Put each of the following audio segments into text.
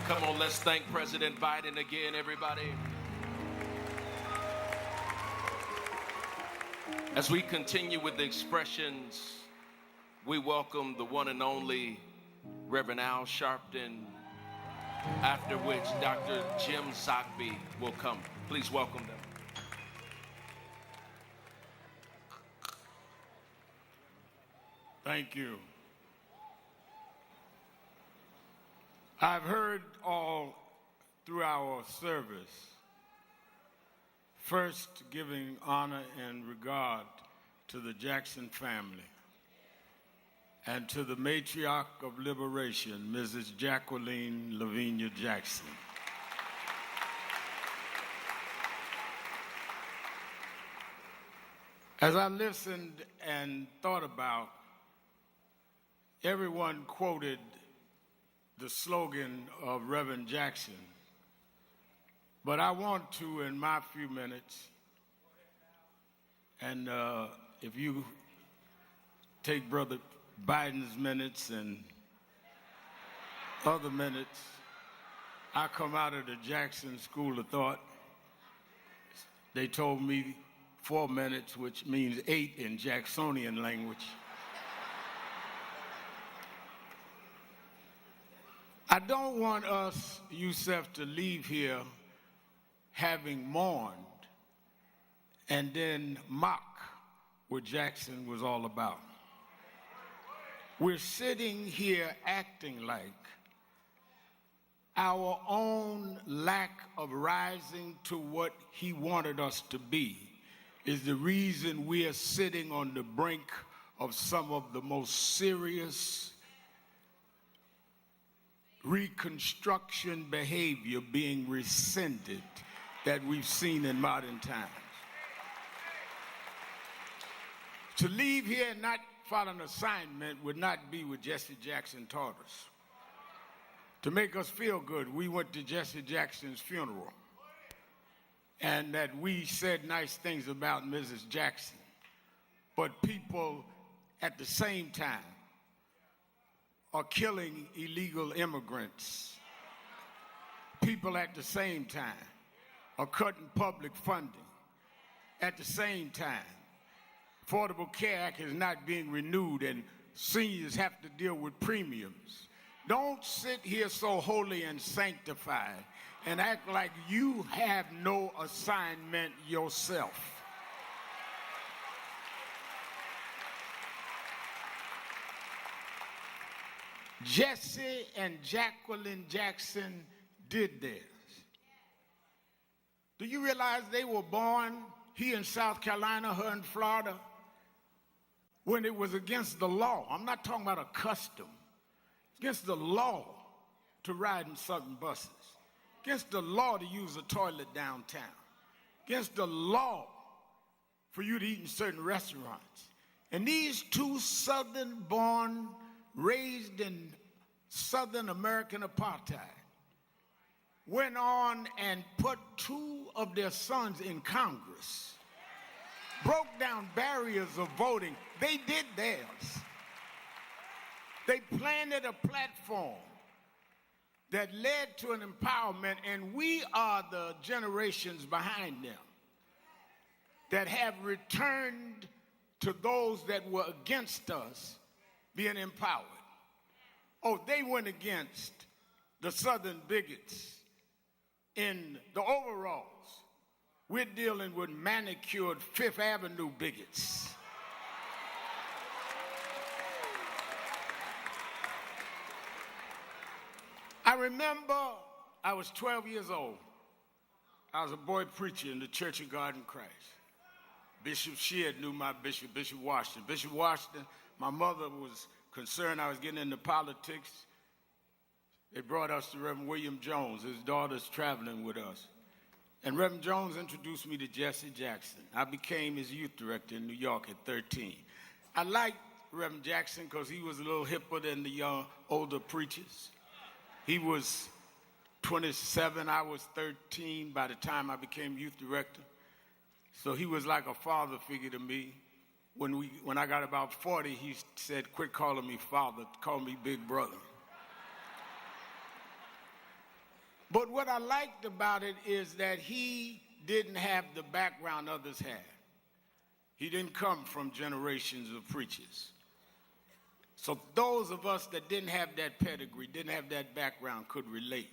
Come on, let's thank President Biden again, everybody. As we continue with the expressions, we welcome the one and only Rev Al Sharpton, after which Dr. Jim Zogby will come. Please welcome them. Thank you. I've heard all through our service, first giving honor and regard to the Jackson family and to the matriarch of liberation, Mrs. Jacqueline Lavinia Jackson. As I listened and thought about, everyone quoted the slogan of Reverend Jackson, but I want to, in my few minutes, and if you take Brother Biden's minutes and other minutes, I come out of the Jackson School of Thought. They told me 4 minutes, which means 8 in Jacksonian language. I don't want us, Yusef, to leave here having mourned and then mock what Jackson was all about. We're sitting here acting like our own lack of rising to what he wanted us to be is the reason we are sitting on the brink of some of the most serious Reconstruction behavior being rescinded that we've seen in modern times. To leave here and not follow an assignment would not be what Jesse Jackson taught us. To make us feel good, we went to Jesse Jackson's funeral and that we said nice things about Mrs. Jackson, but people at the same time are killing illegal immigrants. People at the same time are cutting public funding. At the same time, Affordable Care Act is not being renewed and seniors have to deal with premiums. Don't sit here so holy and sanctified and act like you have no assignment yourself. Jesse and Jacqueline Jackson did theirs. Do you realize they were born, he in South Carolina, her in Florida, when it was against the law? I'm not talking about a custom. Against the law to ride in certain buses. Against the law to use a toilet downtown. Against the law for you to eat in certain restaurants. And these two Southern-born, raised in Southern American apartheid, went on and put 2 of their sons in Congress, broke down barriers of voting. They did theirs. They planted a platform that led to an empowerment, and we are the generations behind them that have returned to those that were against us being empowered. Oh, they went against the Southern bigots in the overalls. We're dealing with manicured Fifth Avenue bigots. I remember I was 12 years old. I was a boy preacher in the Church of God in Christ. Bishop Sheard knew my bishop, Bishop Washington. Bishop Washington, my mother was concerned I was getting into politics. They brought us to Reverend William Jones. His daughter's traveling with us. And Reverend Jones introduced me to Jesse Jackson. I became his youth director in New York at 13. I liked Reverend Jackson because he was a little hipper than the older preachers. He was 27, I was 13 by the time I became youth director. So he was like a father figure to me. When I got about 40, he said, quit calling me father, call me big brother. But what I liked about it is that he didn't have the background others had. He didn't come from generations of preachers. So those of us that didn't have that pedigree, didn't have that background, could relate.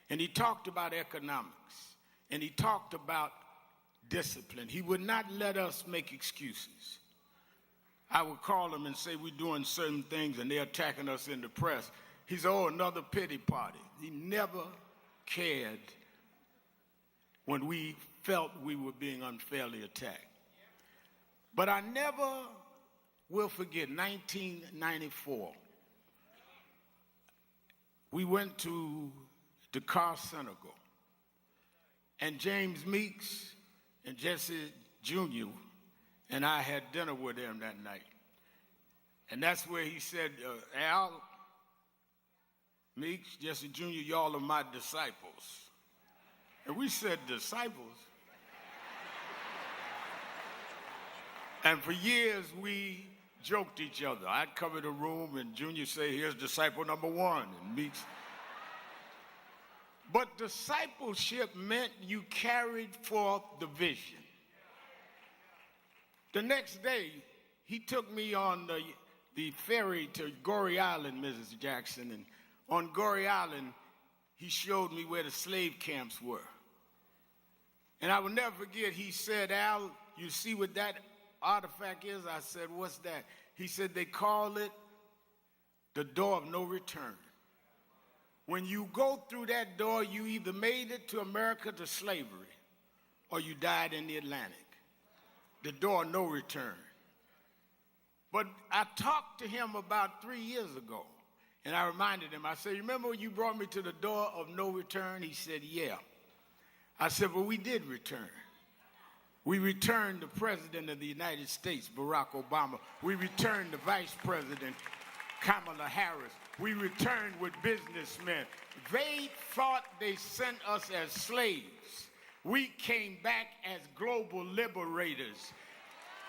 And he talked about economics, and he talked about discipline. He would not let us make excuses. I would call him and say we're doing certain things and they're attacking us in the press. He said, oh, another pity party. He never cared when we felt we were being unfairly attacked. But I never will forget 1994. We went to Dakar, Senegal, and James Meeks and Jesse Jr. and I had dinner with him that night. And that's where he said, Al, Meeks, Jesse Jr., y'all are my disciples. And we said, disciples? And for years, we joked each other. I'd cover the room, and Junior say, here's disciple number one, and Meeks. But discipleship meant you carried forth the vision. The next day, he took me on the ferry to Goree Island, Mrs. Jackson, and on Goree Island, he showed me where the slave camps were. And I will never forget, he said, Al, you see what that artifact is? I said, what's that? He said, they call it the door of no return. When you go through that door, you either made it to America to slavery or you died in the Atlantic. The door of no return. But I talked to him about 3 years ago, and I reminded him, I said, remember when you brought me to the door of no return? He said, yeah. I said, well, we did return. We returned the President of the United States, Barack Obama. We returned the Vice President, Kamala Harris. We returned with businessmen. They thought they sent us as slaves. We came back as global liberators.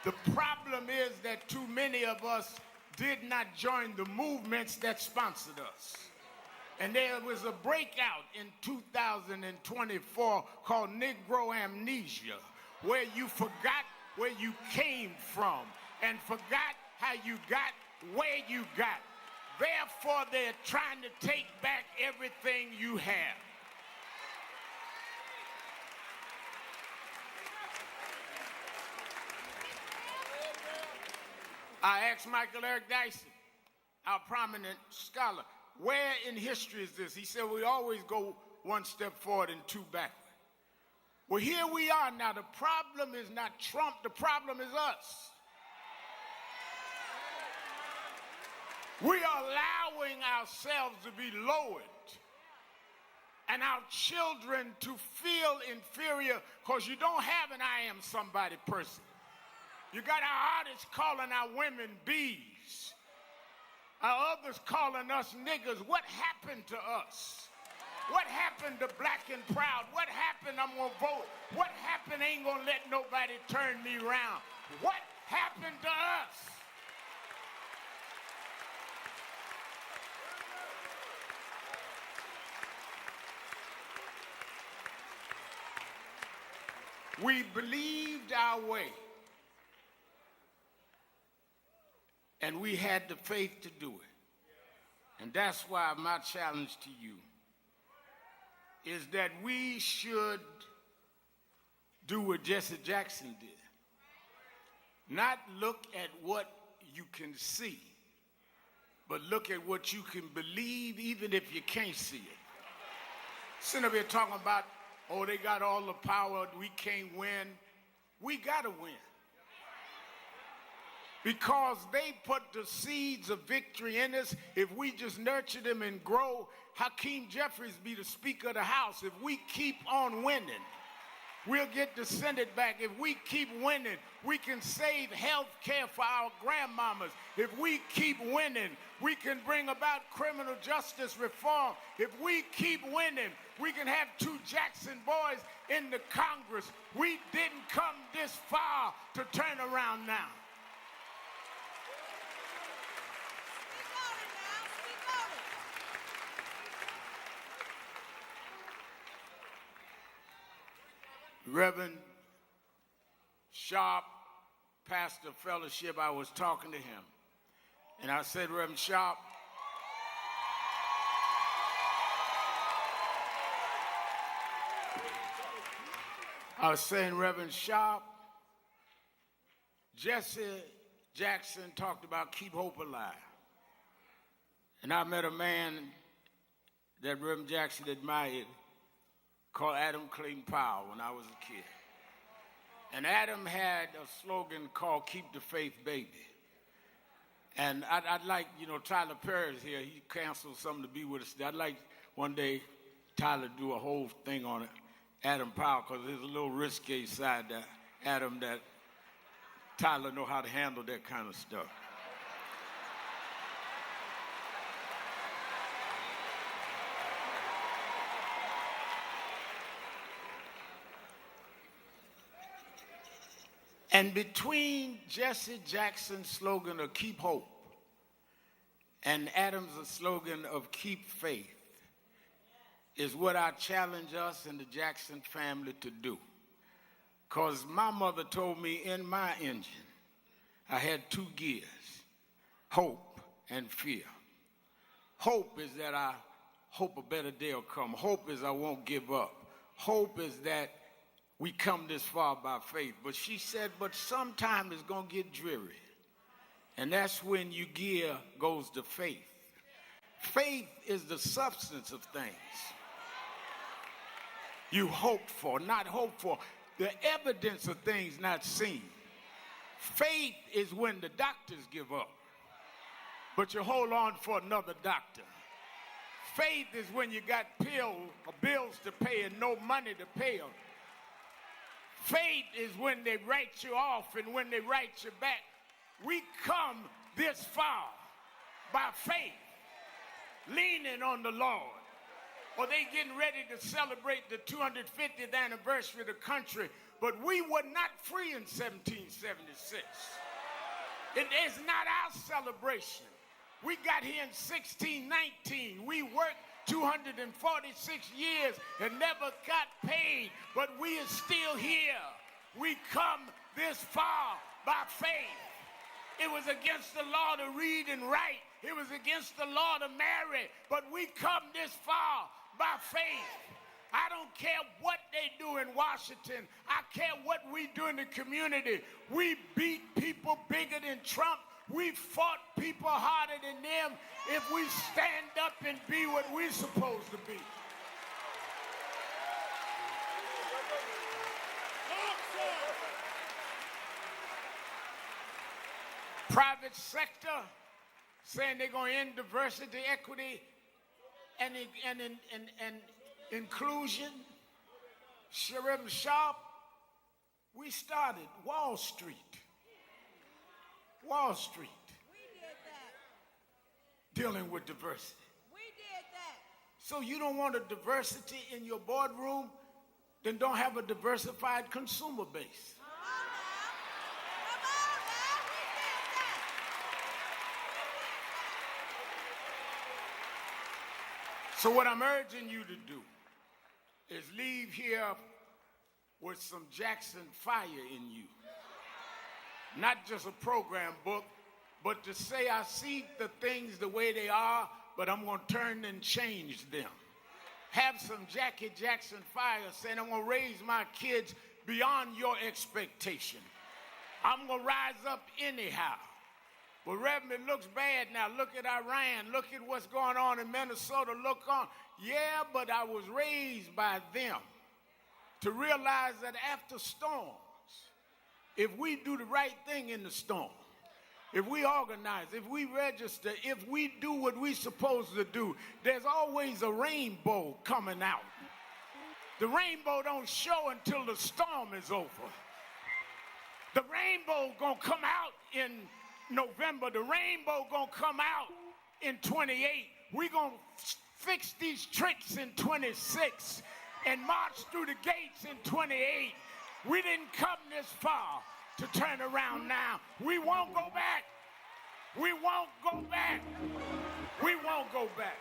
The problem is that too many of us did not join the movements that sponsored us. And there was a breakout in 2024 called Negro Amnesia, where you forgot where you came from and forgot how you got where you got. Therefore, they're trying to take back everything you have. I asked Michael Eric Dyson, our prominent scholar, where in history is this? He said, we always go one step forward and two backward. Well, here we are now. The problem is not Trump. The problem is us. We are allowing ourselves to be lowered and our children to feel inferior because you don't have an I am somebody person. You got our artists calling our women bees. Our others calling us niggers. What happened to us? What happened to black and proud? What happened? I'm going to vote. What happened? Ain't going to let nobody turn me around. What happened to us? We believed our way. And we had the faith to do it. And that's why my challenge to you is that we should do what Jesse Jackson did. Not look at what you can see, but look at what you can believe even if you can't see it. Sitting up here talking about, oh, they got all the power, we can't win. We got to win. Because they put the seeds of victory in us. If we just nurture them and grow, Hakeem Jeffries be the Speaker of the House. If we keep on winning, we'll get the Senate back. If we keep winning, we can save health care for our grandmamas. If we keep winning, we can bring about criminal justice reform. If we keep winning, we can have 2 Jackson boys in the Congress. We didn't come this far to turn around now. Reverend Sharp, pastor fellowship, I was talking to him. And I said, Reverend Sharp, I was saying, Reverend Sharp, Jesse Jackson talked about keep hope alive. And I met a man that Reverend Jackson admired called Adam Clayton Powell when I was a kid. And Adam had a slogan called Keep the Faith, Baby. And I'd like, Tyler Perry's here. He canceled something to be with us. I'd like one day Tyler to do a whole thing on it, Adam Powell, because there's a little risque side to Adam that Tyler know how to handle that kind of stuff. And between Jesse Jackson's slogan of keep hope and Adam's slogan of keep faith is what I challenge us and the Jackson family to do. Because my mother told me in my engine, I had two gears, hope and fear. Hope is that I hope a better day will come. Hope is I won't give up. Hope is that we come this far by faith. But she said, but sometime it's going to get dreary. And that's when your gear goes to faith. Faith is the substance of things you hope for, not hope for. The evidence of things not seen. Faith is when the doctors give up, but you hold on for another doctor. Faith is when you got bills to pay and no money to pay them. Faith is when they write you off and when they write you back. We come this far by faith, leaning on the Lord. Or they getting ready to celebrate the 250th anniversary of the country, but we were not free in 1776. It is not our celebration. We got here in 1619. We worked 246 years and never got paid, but we are still here. We come this far by faith. It was against the law to read and write. It was against the law to marry, but we come this far by faith. I don't care what they do in Washington. I care what we do in the community. We beat people bigger than Trump. We fought people harder than them if we stand up and be what we're supposed to be. Private sector saying they're going to end diversity, equity, and inclusion. Rev Al Sharpton, we started Wall Street. Wall Street. We did that. Dealing with diversity. We did that. So you don't want a diversity in your boardroom, then don't have a diversified consumer base. Come on now. We did that. So what I'm urging you to do is leave here with some Jackson fire in you. Not just a program book, but to say I see the things the way they are, but I'm going to turn and change them. Have some Jackie Jackson fire saying I'm going to raise my kids beyond your expectation. I'm going to rise up anyhow. But Reverend, it looks bad now. Look at Iran. Look at what's going on in Minnesota. Look on. Yeah, but I was raised by them to realize that after storms, if we do the right thing in the storm, if we organize, if we register, if we do what we're supposed to do, there's always a rainbow coming out. The rainbow don't show until the storm is over. The rainbow gonna come out in November. The rainbow gonna come out in 28. We're gonna fix these tricks in 26 and march through the gates in 28. We didn't come this far to turn around now. We won't go back. We won't go back. We won't go back.